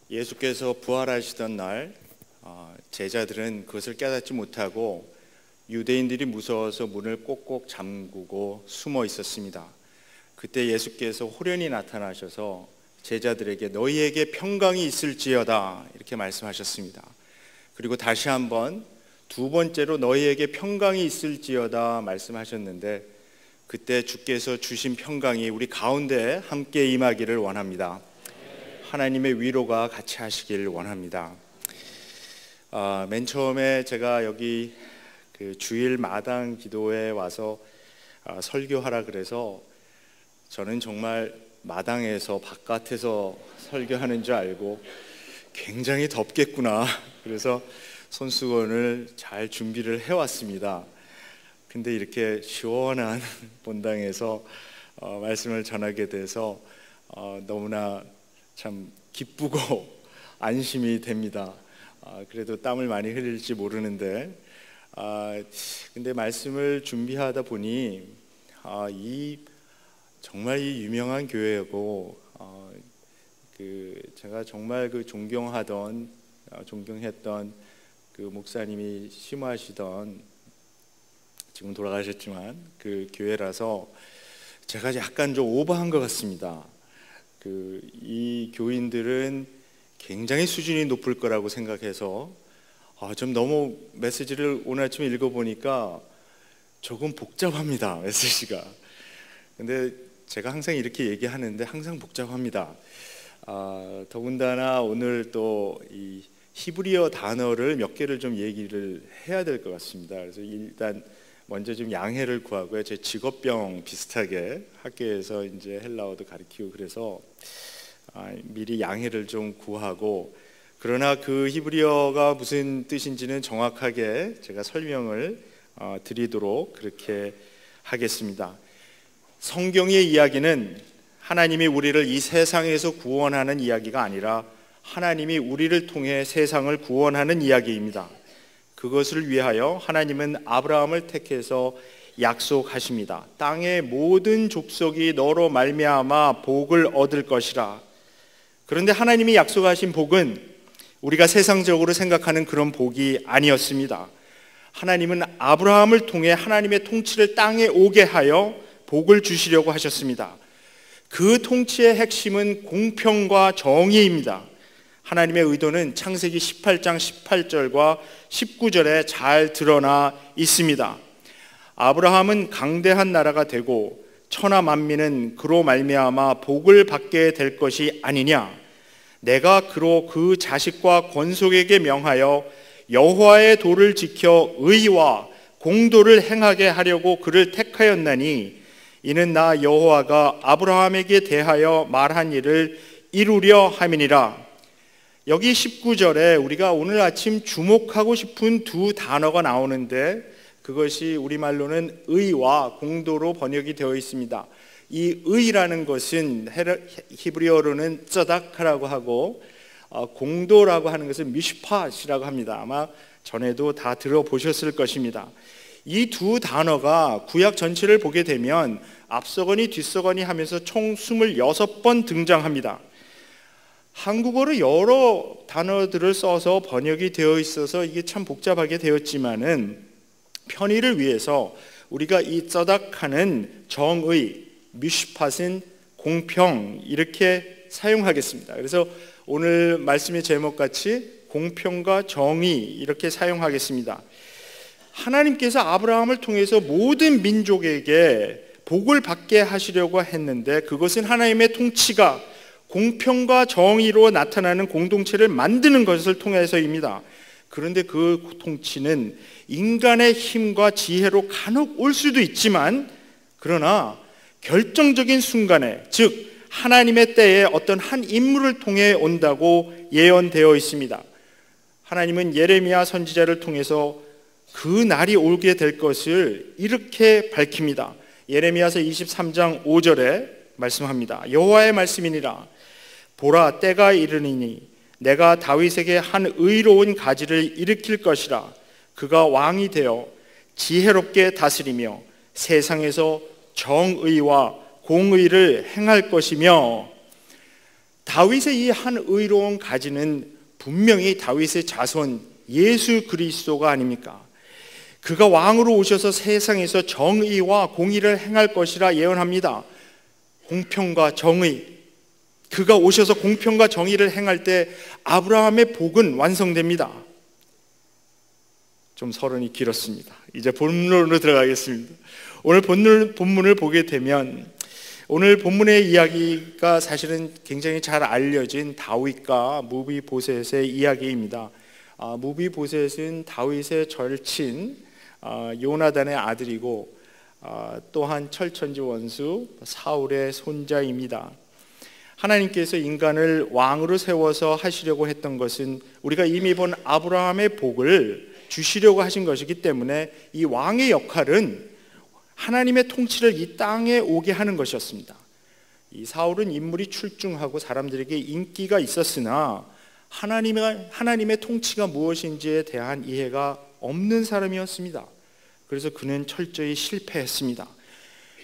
예수께서 부활하시던 날 제자들은 그것을 깨닫지 못하고 유대인들이 무서워서 문을 꼭꼭 잠그고 숨어 있었습니다. 그때 예수께서 호련히 나타나셔서 제자들에게 너희에게 평강이 있을지어다 이렇게 말씀하셨습니다. 그리고 다시 한번 두 번째로 너희에게 평강이 있을지어다 말씀하셨는데, 그때 주께서 주신 평강이 우리 가운데 함께 임하기를 원합니다. 하나님의 위로가 같이 하시길 원합니다. 맨 처음에 제가 여기 주일 마당 기도에 와서 설교하라 그래서 저는 정말 마당에서 바깥에서 설교하는 줄 알고 굉장히 덥겠구나, 그래서 손수건을 잘 준비를 해왔습니다. 근데 이렇게 시원한 본당에서 말씀을 전하게 돼서 너무나 참 기쁘고 안심이 됩니다. 그래도 땀을 많이 흘릴지 모르는데, 근데 말씀을 준비하다 보니 정말 이 유명한 교회고 제가 정말 존경했던 그 목사님이 심호하시던, 지금 돌아가셨지만 그 교회라서 제가 약간 좀 오버한 것 같습니다. 이 교인들은 굉장히 수준이 높을 거라고 생각해서 좀 너무 메시지를 오늘 아침에 읽어보니까 조금 복잡합니다, 메시지가. 근데 제가 항상 이렇게 얘기하는데 항상 복잡합니다. 더군다나 오늘 또 이 히브리어 단어를 몇 개를 좀 얘기를 해야 될 것 같습니다. 그래서 일단 먼저 좀 양해를 구하고요. 제 직업병 비슷하게 학교에서 이제 헬라어도 가르치고 그래서 미리 양해를 좀 구하고, 그러나 그 히브리어가 무슨 뜻인지는 정확하게 제가 설명을 드리도록 그렇게 하겠습니다. 성경의 이야기는 하나님이 우리를 이 세상에서 구원하는 이야기가 아니라 하나님이 우리를 통해 세상을 구원하는 이야기입니다. 그것을 위하여 하나님은 아브라함을 택해서 약속하십니다. 땅의 모든 족속이 너로 말미암아 복을 얻을 것이라. 그런데 하나님이 약속하신 복은 우리가 세상적으로 생각하는 그런 복이 아니었습니다. 하나님은 아브라함을 통해 하나님의 통치를 땅에 오게 하여 복을 주시려고 하셨습니다. 그 통치의 핵심은 공평과 정의입니다. 하나님의 의도는 창세기 18장 18절과 19절에 잘 드러나 있습니다. 아브라함은 강대한 나라가 되고 천하 만민은 그로 말미암아 복을 받게 될 것이 아니냐. 내가 그로 그 자식과 권속에게 명하여 여호와의 도를 지켜 의와 공도를 행하게 하려고 그를 택하였나니 이는 나 여호와가 아브라함에게 대하여 말한 일을 이루려 함이니라. 여기 19절에 우리가 오늘 아침 주목하고 싶은 두 단어가 나오는데, 그것이 우리말로는 의와 공도로 번역이 되어 있습니다. 이 의라는 것은 히브리어로는 쩌다카라고 하고 공도라고 하는 것은 미슈팟이라고 합니다. 아마 전에도 다 들어보셨을 것입니다. 이 두 단어가 구약 전체를 보게 되면 앞서거니 뒤서거니 하면서 총 26번 등장합니다. 한국어로 여러 단어들을 써서 번역이 되어 있어서 이게 참 복잡하게 되었지만은 편의를 위해서 우리가 이 쩌닥하는 정의, 미슈팟은 공평 이렇게 사용하겠습니다. 그래서 오늘 말씀의 제목같이 공평과 정의 이렇게 사용하겠습니다. 하나님께서 아브라함을 통해서 모든 민족에게 복을 받게 하시려고 했는데, 그것은 하나님의 통치가 공평과 정의로 나타나는 공동체를 만드는 것을 통해서입니다. 그런데 그 통치는 인간의 힘과 지혜로 간혹 올 수도 있지만, 그러나 결정적인 순간에, 즉 하나님의 때에 어떤 한 인물을 통해 온다고 예언되어 있습니다. 하나님은 예레미야 선지자를 통해서 그 날이 오게 될 것을 이렇게 밝힙니다. 예레미야서 23장 5절에 말씀합니다. 여호와의 말씀이니라. 보라, 때가 이르니니 내가 다윗에게 한 의로운 가지를 일으킬 것이라. 그가 왕이 되어 지혜롭게 다스리며 세상에서 정의와 공의를 행할 것이며, 다윗의 이 한 의로운 가지는 분명히 다윗의 자손 예수 그리스도가 아닙니까? 그가 왕으로 오셔서 세상에서 정의와 공의를 행할 것이라 예언합니다. 공평과 정의, 그가 오셔서 공평과 정의를 행할 때 아브라함의 복은 완성됩니다. 좀 서론이 길었습니다. 이제 본론으로 들어가겠습니다. 오늘 본문을 보게 되면 오늘 본문의 이야기가 사실은 굉장히 잘 알려진 다윗과 무비보셋의 이야기입니다. 무비보셋은 다윗의 절친 요나단의 아들이고 또한 철천지 원수 사울의 손자입니다. 하나님께서 인간을 왕으로 세워서 하시려고 했던 것은 우리가 이미 본 아브라함의 복을 주시려고 하신 것이기 때문에 이 왕의 역할은 하나님의 통치를 이 땅에 오게 하는 것이었습니다. 이 사울은 인물이 출중하고 사람들에게 인기가 있었으나 하나님의 통치가 무엇인지에 대한 이해가 없는 사람이었습니다. 그래서 그는 철저히 실패했습니다.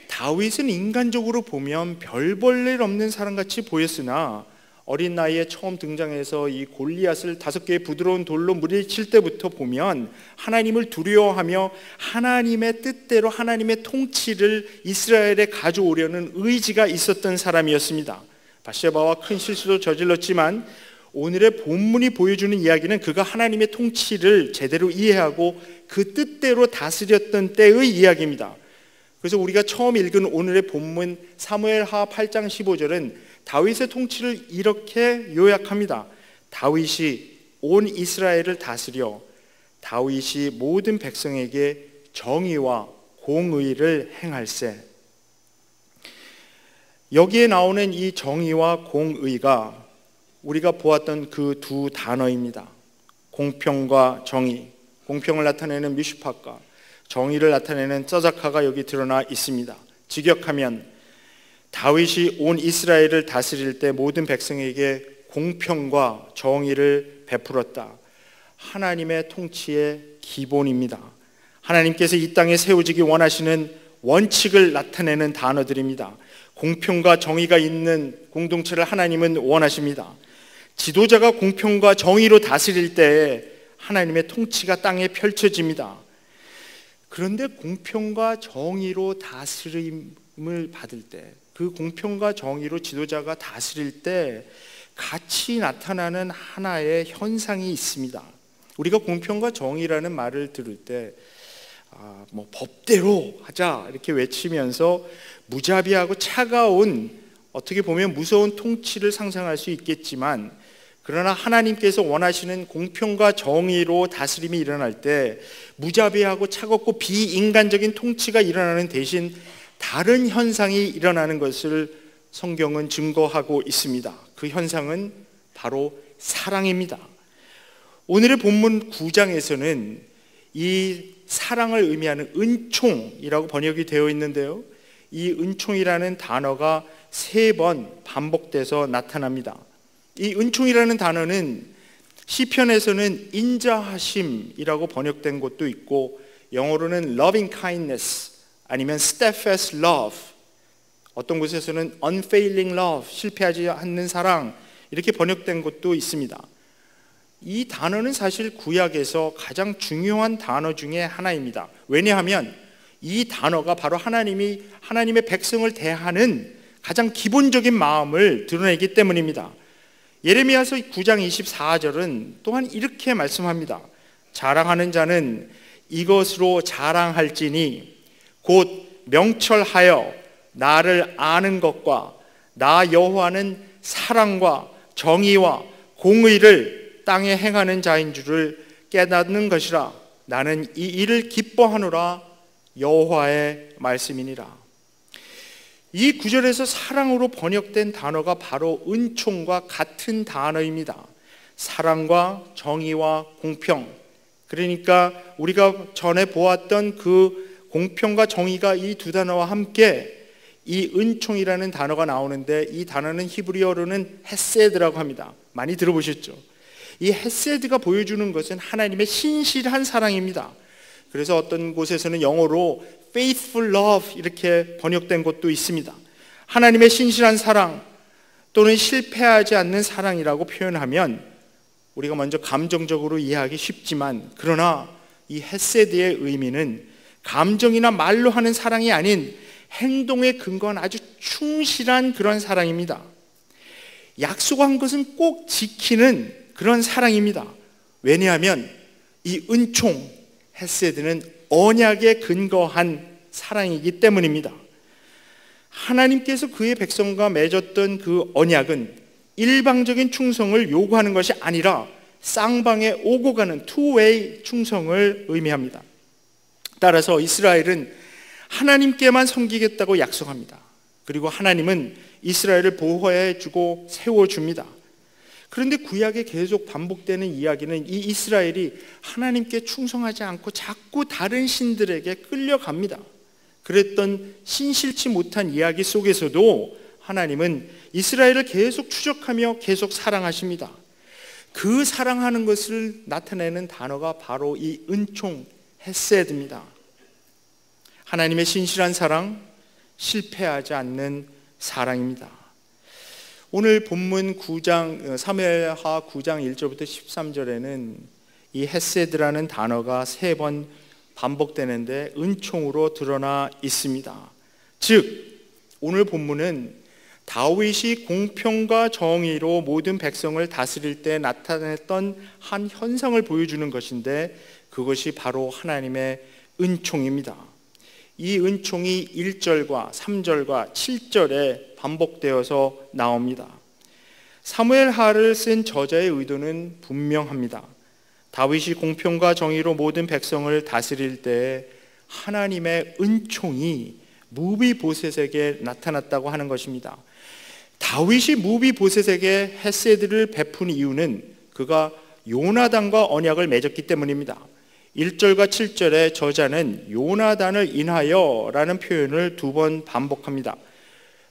다윗은 인간적으로 보면 별 볼 일 없는 사람같이 보였으나 어린 나이에 처음 등장해서 이 골리앗을 5개의 부드러운 돌로 무리칠 때부터 보면 하나님을 두려워하며 하나님의 뜻대로 하나님의 통치를 이스라엘에 가져오려는 의지가 있었던 사람이었습니다. 밧세바와 큰 실수도 저질렀지만 오늘의 본문이 보여주는 이야기는 그가 하나님의 통치를 제대로 이해하고 그 뜻대로 다스렸던 때의 이야기입니다. 그래서 우리가 처음 읽은 오늘의 본문 사무엘하 8장 15절은 다윗의 통치를 이렇게 요약합니다. 다윗이 온 이스라엘을 다스려 다윗이 모든 백성에게 정의와 공의를 행할세. 여기에 나오는 이 정의와 공의가 우리가 보았던 그 두 단어입니다. 공평과 정의, 공평을 나타내는 미슈팟과 정의를 나타내는 쩌자카가 여기 드러나 있습니다. 직역하면 다윗이 온 이스라엘을 다스릴 때 모든 백성에게 공평과 정의를 베풀었다. 하나님의 통치의 기본입니다. 하나님께서 이 땅에 세워지기 원하시는 원칙을 나타내는 단어들입니다. 공평과 정의가 있는 공동체를 하나님은 원하십니다. 지도자가 공평과 정의로 다스릴 때 하나님의 통치가 땅에 펼쳐집니다. 그런데 공평과 정의로 다스림을 받을 때, 그 공평과 정의로 지도자가 다스릴 때 같이 나타나는 하나의 현상이 있습니다. 우리가 공평과 정의라는 말을 들을 때 법대로 하자 이렇게 외치면서 무자비하고 차가운, 어떻게 보면 무서운 통치를 상상할 수 있겠지만, 그러나 하나님께서 원하시는 공평과 정의로 다스림이 일어날 때 무자비하고 차갑고 비인간적인 통치가 일어나는 대신 다른 현상이 일어나는 것을 성경은 증거하고 있습니다. 그 현상은 바로 사랑입니다. 오늘의 본문 9장에서는 이 사랑을 의미하는 은총이라고 번역이 되어 있는데요, 이 은총이라는 단어가 3번 반복돼서 나타납니다. 이 은총이라는 단어는 시편에서는 인자하심이라고 번역된 것도 있고, 영어로는 loving kindness 아니면 steadfast love, 어떤 곳에서는 unfailing love, 실패하지 않는 사랑, 이렇게 번역된 것도 있습니다. 이 단어는 사실 구약에서 가장 중요한 단어 중에 하나입니다. 왜냐하면 이 단어가 바로 하나님의 백성을 대하는 가장 기본적인 마음을 드러내기 때문입니다. 예레미야서 9장 24절은 또한 이렇게 말씀합니다. 자랑하는 자는 이것으로 자랑할지니 곧 명철하여 나를 아는 것과 나 여호와는 사랑과 정의와 공의를 땅에 행하는 자인 줄을 깨닫는 것이라. 나는 이 일을 기뻐하노라. 여호와의 말씀이니라. 이 구절에서 사랑으로 번역된 단어가 바로 은총과 같은 단어입니다. 사랑과 정의와 공평, 그러니까 우리가 전에 보았던 그 공평과 정의가 이 두 단어와 함께 이 은총이라는 단어가 나오는데, 이 단어는 히브리어로는 헤세드라고 합니다. 많이 들어보셨죠? 이 헤세드가 보여주는 것은 하나님의 신실한 사랑입니다. 그래서 어떤 곳에서는 영어로 faithful love 이렇게 번역된 것도 있습니다. 하나님의 신실한 사랑, 또는 실패하지 않는 사랑이라고 표현하면 우리가 먼저 감정적으로 이해하기 쉽지만, 그러나 이 헤세드의 의미는 감정이나 말로 하는 사랑이 아닌 행동에 근거한 아주 충실한 그런 사랑입니다. 약속한 것은 꼭 지키는 그런 사랑입니다. 왜냐하면 이 은총, 헤세드는 언약에 근거한 사랑이기 때문입니다. 하나님께서 그의 백성과 맺었던 그 언약은 일방적인 충성을 요구하는 것이 아니라 쌍방에 오고 가는 투웨이 충성을 의미합니다. 따라서 이스라엘은 하나님께만 섬기겠다고 약속합니다. 그리고 하나님은 이스라엘을 보호해주고 세워줍니다. 그런데 구약에 계속 반복되는 이야기는 이 이스라엘이 하나님께 충성하지 않고 자꾸 다른 신들에게 끌려갑니다. 그랬던 신실치 못한 이야기 속에서도 하나님은 이스라엘을 계속 추적하며 계속 사랑하십니다. 그 사랑하는 것을 나타내는 단어가 바로 이 은총, 헤세드입니다. 하나님의 신실한 사랑, 실패하지 않는 사랑입니다. 오늘 본문 9장, 사무엘하 9장 1절부터 13절에는 이 헤세드라는 단어가 3번 반복되는데 은총으로 드러나 있습니다. 즉 오늘 본문은 다윗이 공평과 정의로 모든 백성을 다스릴 때 나타냈던 한 현상을 보여주는 것인데, 그것이 바로 하나님의 은총입니다. 이 은총이 1절과 3절과 7절에 반복되어서 나옵니다. 사무엘하를 쓴 저자의 의도는 분명합니다. 다윗이 공평과 정의로 모든 백성을 다스릴 때 하나님의 은총이 무비보셋에게 나타났다고 하는 것입니다. 다윗이 무비보셋에게 헤세드를 베푼 이유는 그가 요나단과 언약을 맺었기 때문입니다. 1절과 7절에 저자는 요나단을 인하여 라는 표현을 2번 반복합니다.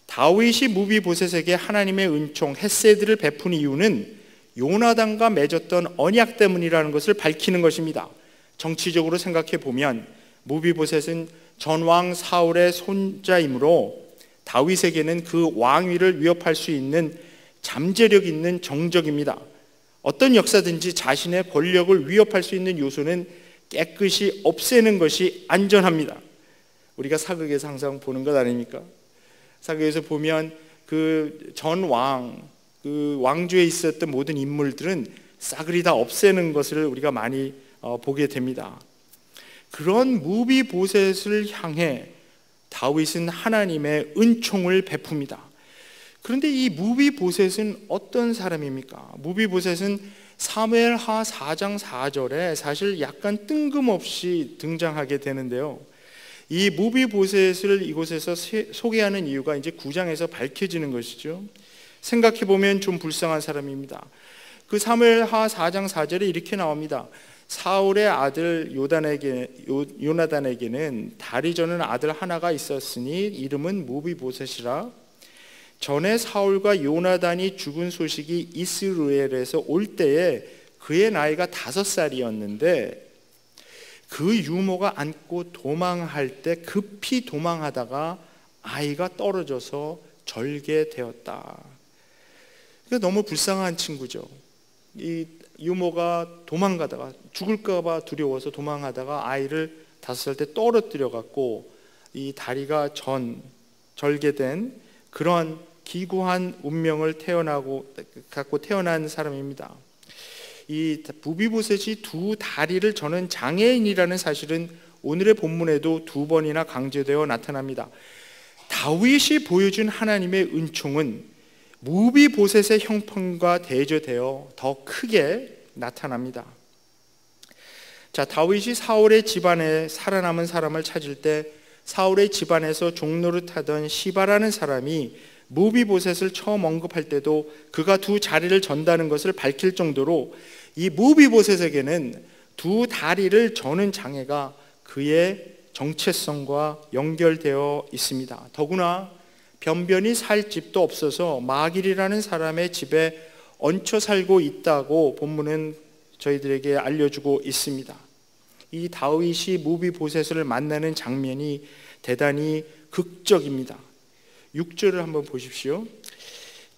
다윗이 무비보셋에게 하나님의 은총 헤세드를 베푼 이유는 요나단과 맺었던 언약 때문이라는 것을 밝히는 것입니다. 정치적으로 생각해 보면 무비보셋은 전왕 사울의 손자이므로 다윗에게는 그 왕위를 위협할 수 있는 잠재력 있는 정적입니다. 어떤 역사든지 자신의 권력을 위협할 수 있는 요소는 깨끗이 없애는 것이 안전합니다. 우리가 사극에서 항상 보는 것 아닙니까? 사극에서 보면 그 전왕, 그 왕조에 있었던 모든 인물들은 싸그리 다 없애는 것을 우리가 많이 보게 됩니다. 그런 무비보셋을 향해 다윗은 하나님의 은총을 베풉니다. 그런데 이 무비보셋은 어떤 사람입니까? 무비보셋은 사무엘하 4장 4절에 사실 약간 뜬금없이 등장하게 되는데요. 이 무비보셋을 이곳에서 소개하는 이유가 이제 9장에서 밝혀지는 것이죠. 생각해 보면 좀 불쌍한 사람입니다. 그 사무엘하 4장 4절에 이렇게 나옵니다. 사울의 아들 요나단에게는 다리 저는 아들 하나가 있었으니 이름은 무비보셋이라. 전에 사울과 요나단이 죽은 소식이 이스라엘에서 올 때에 그의 나이가 5살이었는데 그 유모가 안고 도망할 때 급히 도망하다가 아이가 떨어져서 절개되었다. 그러니까 너무 불쌍한 친구죠. 이 유모가 도망가다가 죽을까 봐 두려워서 도망하다가 아이를 5살 때 떨어뜨려 갖고 이 다리가 절개된 그런 기구한 운명을 갖고 태어난 사람입니다. 이 무비보셋이 2 다리를 저는 장애인이라는 사실은 오늘의 본문에도 2번이나 강조되어 나타납니다. 다윗이 보여준 하나님의 은총은 무비보셋의 형편과 대조되어 더 크게 나타납니다. 자, 다윗이 사울의 집안에 살아남은 사람을 찾을 때 사울의 집안에서 종노릇하던 시바라는 사람이 무비보셋을 처음 언급할 때도 그가 2 자리를 전다는 것을 밝힐 정도로 이 무비보셋에게는 2 다리를 저는 장애가 그의 정체성과 연결되어 있습니다. 더구나 변변히 살 집도 없어서 마길이라는 사람의 집에 얹혀 살고 있다고 본문은 저희들에게 알려주고 있습니다. 이 다윗이 무비보셋을 만나는 장면이 대단히 극적입니다. 6절을 한번 보십시오.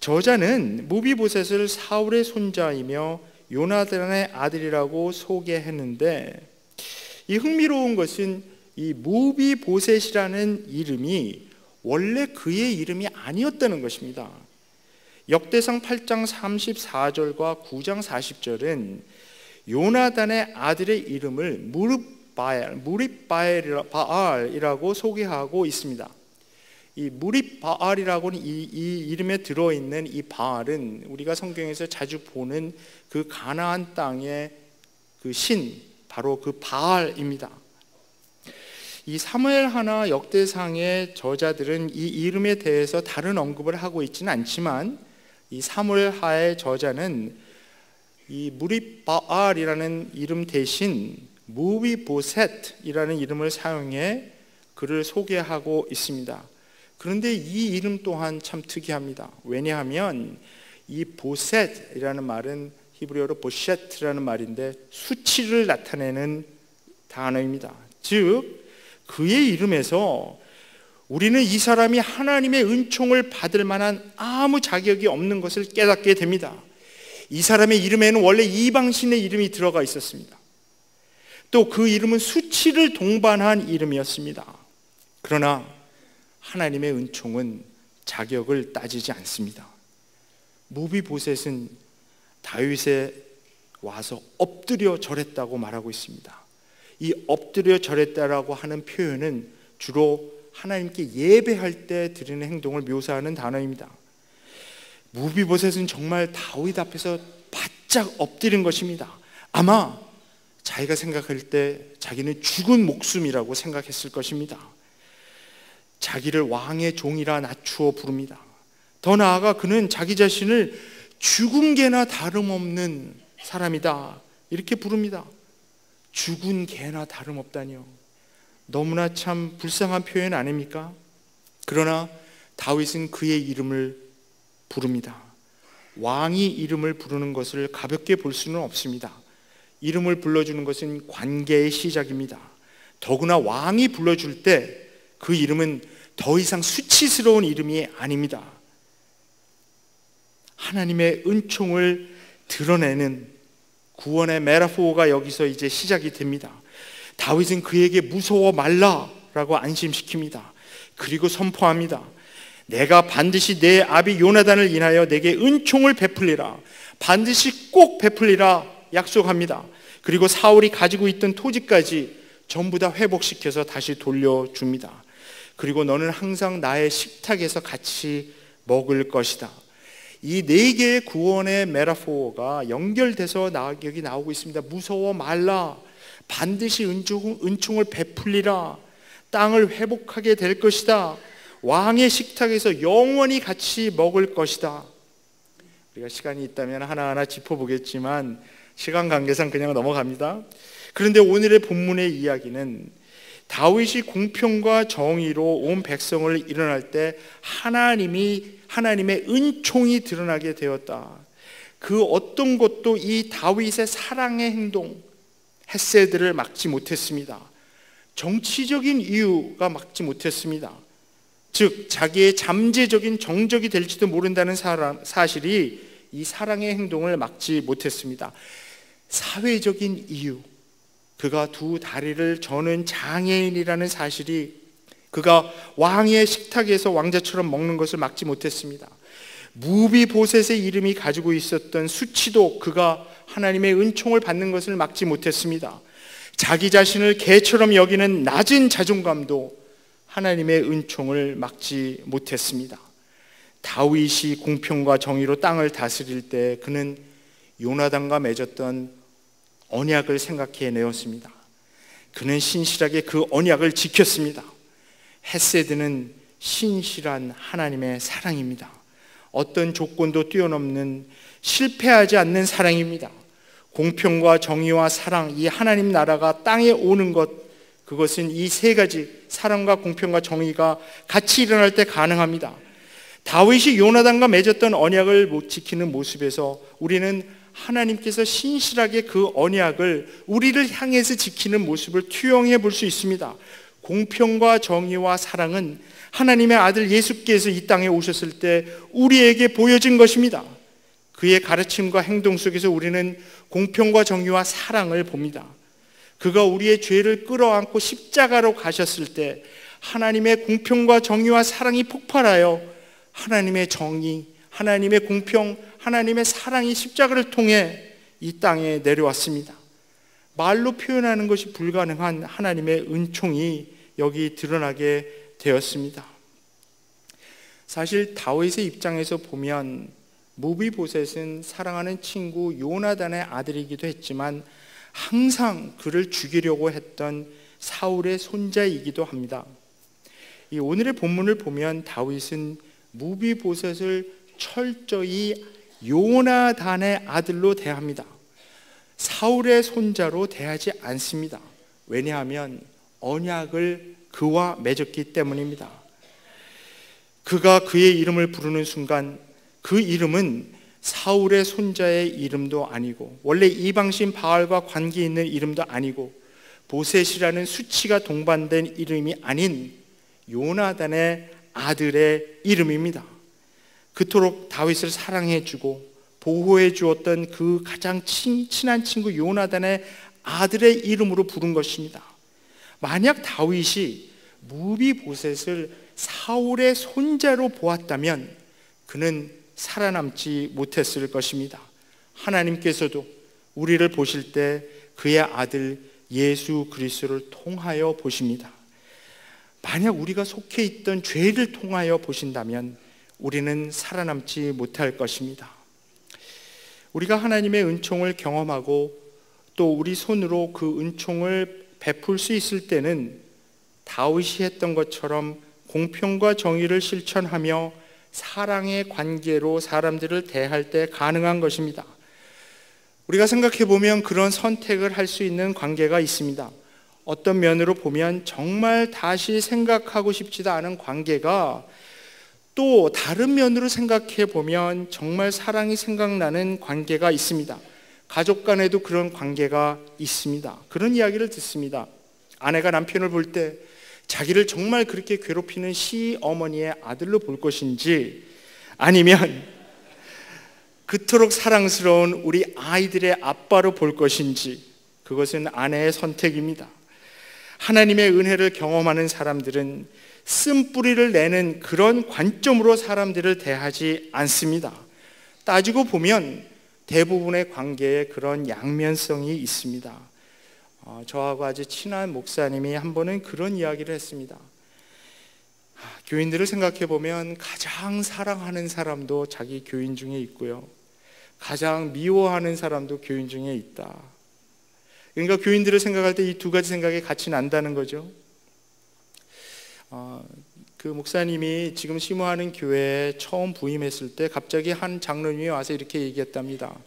저자는 무비보셋을 사울의 손자이며 요나단의 아들이라고 소개했는데, 이 흥미로운 것은 이 무비보셋이라는 이름이 원래 그의 이름이 아니었다는 것입니다. 역대상 8장 34절과 9장 40절은 요나단의 아들의 이름을 무립바알이라고 소개하고 있습니다. 이 무립바알이라고는 이 이름에 들어있는 이 바알은 우리가 성경에서 자주 보는 그 가나안 땅의 그 신, 바로 그 바알입니다. 이 사무엘 하나 역대상의 저자들은 이 이름에 대해서 다른 언급을 하고 있지는 않지만, 이 사무엘 하의 저자는 이 무립바알이라는 이름 대신 무비보셋이라는 이름을 사용해 그를 소개하고 있습니다. 그런데 이 이름 또한 참 특이합니다. 왜냐하면 이 보셋이라는 말은 히브리어로 보셋이라는 말인데 수치를 나타내는 단어입니다. 즉 그의 이름에서 우리는 이 사람이 하나님의 은총을 받을 만한 아무 자격이 없는 것을 깨닫게 됩니다. 이 사람의 이름에는 원래 이방신의 이름이 들어가 있었습니다. 또 그 이름은 수치를 동반한 이름이었습니다. 그러나 하나님의 은총은 자격을 따지지 않습니다. 무비보셋은 다윗에 와서 엎드려 절했다고 말하고 있습니다. 이 엎드려 절했다라고 하는 표현은 주로 하나님께 예배할 때 드리는 행동을 묘사하는 단어입니다. 무비보셋은 정말 다윗 앞에서 바짝 엎드린 것입니다. 아마 자기가 생각할 때 자기는 죽은 목숨이라고 생각했을 것입니다. 자기를 왕의 종이라 낮추어 부릅니다. 더 나아가 그는 자기 자신을 죽은 개나 다름없는 사람이다 이렇게 부릅니다. 죽은 개나 다름없다니요. 너무나 참 불쌍한 표현 아닙니까? 그러나 다윗은 그의 이름을 부릅니다. 왕이 이름을 부르는 것을 가볍게 볼 수는 없습니다. 이름을 불러주는 것은 관계의 시작입니다. 더구나 왕이 불러줄 때 그 이름은 더 이상 수치스러운 이름이 아닙니다. 하나님의 은총을 드러내는 구원의 메타포가 여기서 이제 시작이 됩니다. 다윗은 그에게 무서워 말라라고 안심시킵니다. 그리고 선포합니다. 내가 반드시 내 아비 요나단을 인하여 내게 은총을 베풀리라. 반드시 꼭 베풀리라 약속합니다. 그리고 사울이 가지고 있던 토지까지 전부 다 회복시켜서 다시 돌려줍니다. 그리고 너는 항상 나의 식탁에서 같이 먹을 것이다. 이 네 개의 구원의 메타포가 연결돼서 여기 나오고 있습니다. 무서워 말라. 반드시 은총을 베풀리라. 땅을 회복하게 될 것이다. 왕의 식탁에서 영원히 같이 먹을 것이다. 우리가 시간이 있다면 하나하나 짚어보겠지만 시간 관계상 그냥 넘어갑니다. 그런데 오늘의 본문의 이야기는 다윗이 공평과 정의로 온 백성을 일어날 때 하나님의 은총이 드러나게 되었다. 그 어떤 것도 이 다윗의 사랑의 행동, 헤세드를 막지 못했습니다. 정치적인 이유가 막지 못했습니다. 즉 자기의 잠재적인 정적이 될지도 모른다는 사실이 이 사랑의 행동을 막지 못했습니다. 사회적인 이유, 그가 두 다리를 저는 장애인이라는 사실이 그가 왕의 식탁에서 왕자처럼 먹는 것을 막지 못했습니다. 무비보셋의 이름이 가지고 있었던 수치도 그가 하나님의 은총을 받는 것을 막지 못했습니다. 자기 자신을 개처럼 여기는 낮은 자존감도 하나님의 은총을 막지 못했습니다. 다윗이 공평과 정의로 땅을 다스릴 때 그는 요나단과 맺었던 언약을 생각해내었습니다. 그는 신실하게 그 언약을 지켰습니다. 헤세드는 신실한 하나님의 사랑입니다. 어떤 조건도 뛰어넘는 실패하지 않는 사랑입니다. 공평과 정의와 사랑, 이 하나님 나라가 땅에 오는 것, 그것은 이 세 가지 사랑과 공평과 정의가 같이 일어날 때 가능합니다. 다윗이 요나단과 맺었던 언약을 지키는 모습에서 우리는 하나님께서 신실하게 그 언약을 우리를 향해서 지키는 모습을 투영해 볼 수 있습니다. 공평과 정의와 사랑은 하나님의 아들 예수께서 이 땅에 오셨을 때 우리에게 보여진 것입니다. 그의 가르침과 행동 속에서 우리는 공평과 정의와 사랑을 봅니다. 그가 우리의 죄를 끌어안고 십자가로 가셨을 때 하나님의 공평과 정의와 사랑이 폭발하여 하나님의 정의, 하나님의 공평, 하나님의 사랑이 십자가를 통해 이 땅에 내려왔습니다. 말로 표현하는 것이 불가능한 하나님의 은총이 여기 드러나게 되었습니다. 사실 다윗의 입장에서 보면 무비보셋은 사랑하는 친구 요나단의 아들이기도 했지만 항상 그를 죽이려고 했던 사울의 손자이기도 합니다. 이 오늘의 본문을 보면 다윗은 무비보셋을 철저히 요나단의 아들로 대합니다. 사울의 손자로 대하지 않습니다. 왜냐하면 언약을 그와 맺었기 때문입니다. 그가 그의 이름을 부르는 순간 그 이름은 사울의 손자의 이름도 아니고 원래 이방신 바알과 관계 있는 이름도 아니고 보셋이라는 수치가 동반된 이름이 아닌 요나단의 아들의 이름입니다. 그토록 다윗을 사랑해주고 보호해 주었던 그 가장 친한 친구 요나단의 아들의 이름으로 부른 것입니다. 만약 다윗이 무비보셋을 사울의 손자로 보았다면 그는 살아남지 못했을 것입니다. 하나님께서도 우리를 보실 때 그의 아들 예수 그리스도를 통하여 보십니다. 만약 우리가 속해 있던 죄를 통하여 보신다면 우리는 살아남지 못할 것입니다. 우리가 하나님의 은총을 경험하고 또 우리 손으로 그 은총을 베풀 수 있을 때는 다윗이 했던 것처럼 공평과 정의를 실천하며 사랑의 관계로 사람들을 대할 때 가능한 것입니다. 우리가 생각해 보면 그런 선택을 할 수 있는 관계가 있습니다. 어떤 면으로 보면 정말 다시 생각하고 싶지도 않은 관계가 또 다른 면으로 생각해 보면 정말 사랑이 생각나는 관계가 있습니다. 가족 간에도 그런 관계가 있습니다. 그런 이야기를 듣습니다. 아내가 남편을 볼 때 자기를 정말 그렇게 괴롭히는 시어머니의 아들로 볼 것인지 아니면 그토록 사랑스러운 우리 아이들의 아빠로 볼 것인지 그것은 아내의 선택입니다. 하나님의 은혜를 경험하는 사람들은 쓴뿌리를 내는 그런 관점으로 사람들을 대하지 않습니다. 따지고 보면 대부분의 관계에 그런 양면성이 있습니다. 저하고 아주 친한 목사님이 한 번은 그런 이야기를 했습니다. 교인들을 생각해 보면 가장 사랑하는 사람도 자기 교인 중에 있고요, 가장 미워하는 사람도 교인 중에 있다. 그러니까 교인들을 생각할 때 이 두 가지 생각이 같이 난다는 거죠. 그 목사님이 지금 심호하는 교회에 처음 부임했을 때 갑자기 한 장로님이 와서 이렇게 얘기했답니다.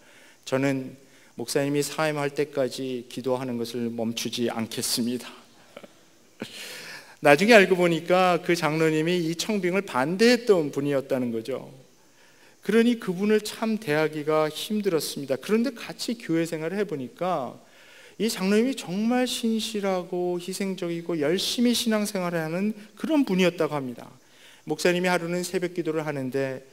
저는 목사님이 사임할 때까지 기도하는 것을 멈추지 않겠습니다. 나중에 알고 보니까 그 장로님이 이 청빙을 반대했던 분이었다는 거죠. 그러니 그분을 참 대하기가 힘들었습니다. 그런데 같이 교회 생활을 해보니까 이 장로님이 정말 신실하고 희생적이고 열심히 신앙생활을 하는 그런 분이었다고 합니다. 목사님이 하루는 새벽 기도를 하는데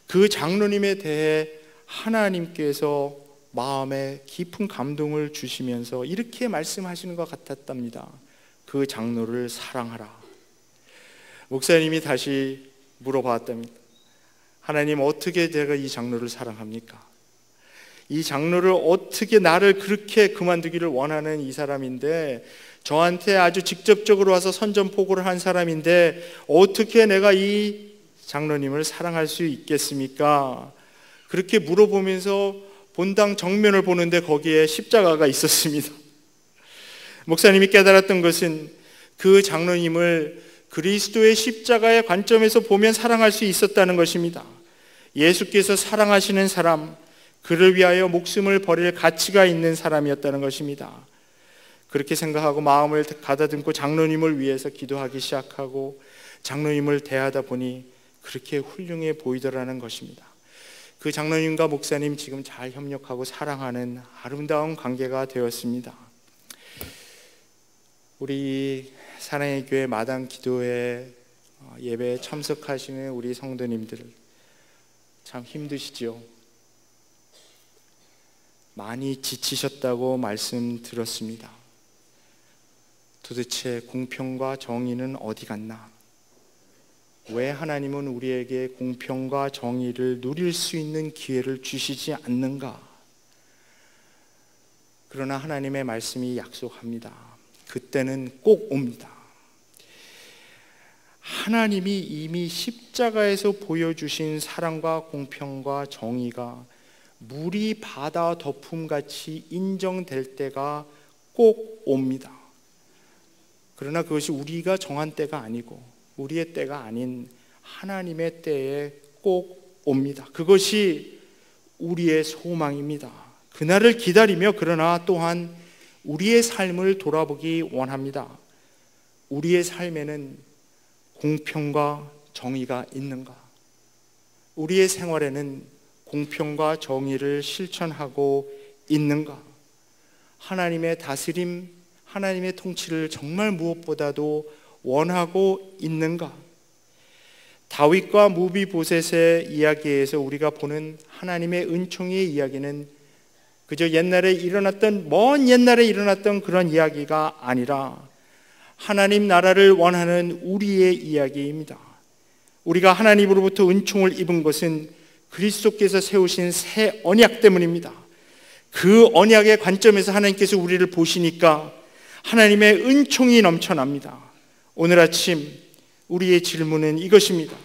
그 장로님에 대해 하나님께서 마음에 깊은 감동을 주시면서 이렇게 말씀하시는 것 같았답니다. 그 장로를 사랑하라. 목사님이 다시 물어봤답니다. 하나님, 어떻게 제가 이 장로를 사랑합니까? 이 장로를 어떻게, 나를 그렇게 그만두기를 원하는 이 사람인데, 저한테 아주 직접적으로 와서 선전포고를 한 사람인데 어떻게 내가 이 장로님을 사랑할 수 있겠습니까? 그렇게 물어보면서 본당 정면을 보는데 거기에 십자가가 있었습니다. 목사님이 깨달았던 것은 그 장로님을 그리스도의 십자가의 관점에서 보면 사랑할 수 있었다는 것입니다. 예수께서 사랑하시는 사람, 그를 위하여 목숨을 버릴 가치가 있는 사람이었다는 것입니다. 그렇게 생각하고 마음을 가다듬고 장로님을 위해서 기도하기 시작하고 장로님을 대하다 보니 그렇게 훌륭해 보이더라는 것입니다. 그 장로님과 목사님 지금 잘 협력하고 사랑하는 아름다운 관계가 되었습니다. 우리 사랑의 교회 마당 기도회 예배에 참석하시는 우리 성도님들 참 힘드시죠? 많이 지치셨다고 말씀 들었습니다. 도대체 공평과 정의는 어디 갔나? 왜 하나님은 우리에게 공평과 정의를 누릴 수 있는 기회를 주시지 않는가? 그러나 하나님의 말씀이 약속합니다. 그때는 꼭 옵니다. 하나님이 이미 십자가에서 보여주신 사랑과 공평과 정의가 물이 바다 덮음같이 인정될 때가 꼭 옵니다. 그러나 그것이 우리가 정한 때가 아니고 우리의 때가 아닌 하나님의 때에 꼭 옵니다. 그것이 우리의 소망입니다. 그날을 기다리며 그러나 또한 우리의 삶을 돌아보기 원합니다. 우리의 삶에는 공평과 정의가 있는가? 우리의 생활에는 공평과 정의를 실천하고 있는가? 하나님의 다스림, 하나님의 통치를 정말 무엇보다도 원하고 있는가? 다윗과 무비보셋의 이야기에서 우리가 보는 하나님의 은총의 이야기는 그저 옛날에 일어났던, 먼 옛날에 일어났던 그런 이야기가 아니라 하나님 나라를 원하는 우리의 이야기입니다. 우리가 하나님으로부터 은총을 입은 것은 그리스도께서 세우신 새 언약 때문입니다. 그 언약의 관점에서 하나님께서 우리를 보시니까 하나님의 은총이 넘쳐납니다. 오늘 아침 우리의 질문은 이것입니다.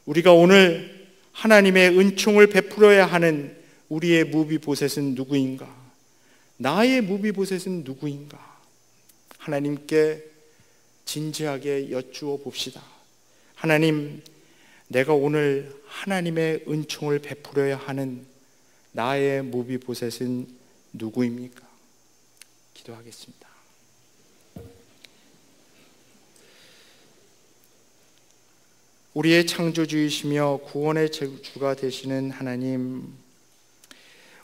우리가 오늘 하나님의 은총을 베풀어야 하는 우리의 무비보셋은 누구인가? 나의 무비보셋은 누구인가? 하나님께 진지하게 여쭈어 봅시다. 하나님, 내가 오늘 하나님의 은총을 베풀어야 하는 나의 무비보셋은 누구입니까? 기도하겠습니다. 우리의 창조주이시며 구원의 주가 되시는 하나님,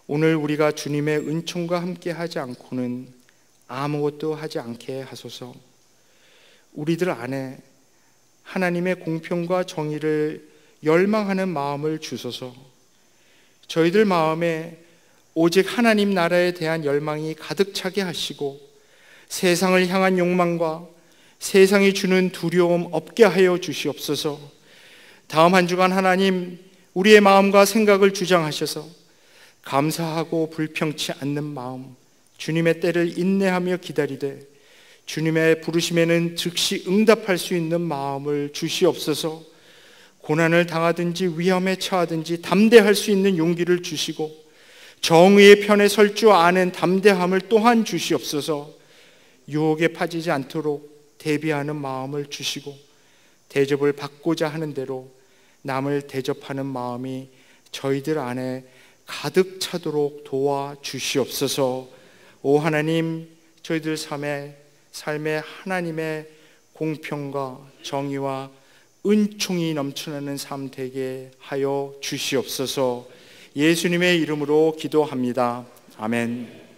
오늘 우리가 주님의 은총과 함께 하지 않고는 아무것도 하지 않게 하소서. 우리들 안에 하나님의 공평과 정의를 열망하는 마음을 주소서. 저희들 마음에 오직 하나님 나라에 대한 열망이 가득 차게 하시고 세상을 향한 욕망과 세상이 주는 두려움 없게 하여 주시옵소서. 다음 한 주간 하나님, 우리의 마음과 생각을 주장하셔서 감사하고 불평치 않는 마음, 주님의 때를 인내하며 기다리되 주님의 부르심에는 즉시 응답할 수 있는 마음을 주시옵소서. 고난을 당하든지 위험에 처하든지 담대할 수 있는 용기를 주시고 정의의 편에 설 줄 아는 담대함을 또한 주시옵소서. 유혹에 빠지지 않도록 대비하는 마음을 주시고 대접을 받고자 하는 대로 남을 대접하는 마음이 저희들 안에 가득 차도록 도와주시옵소서. 오 하나님, 저희들 삶에 하나님의 공평과 정의와 은총이 넘쳐나는 삶 되게 하여 주시옵소서. 예수님의 이름으로 기도합니다. 아멘.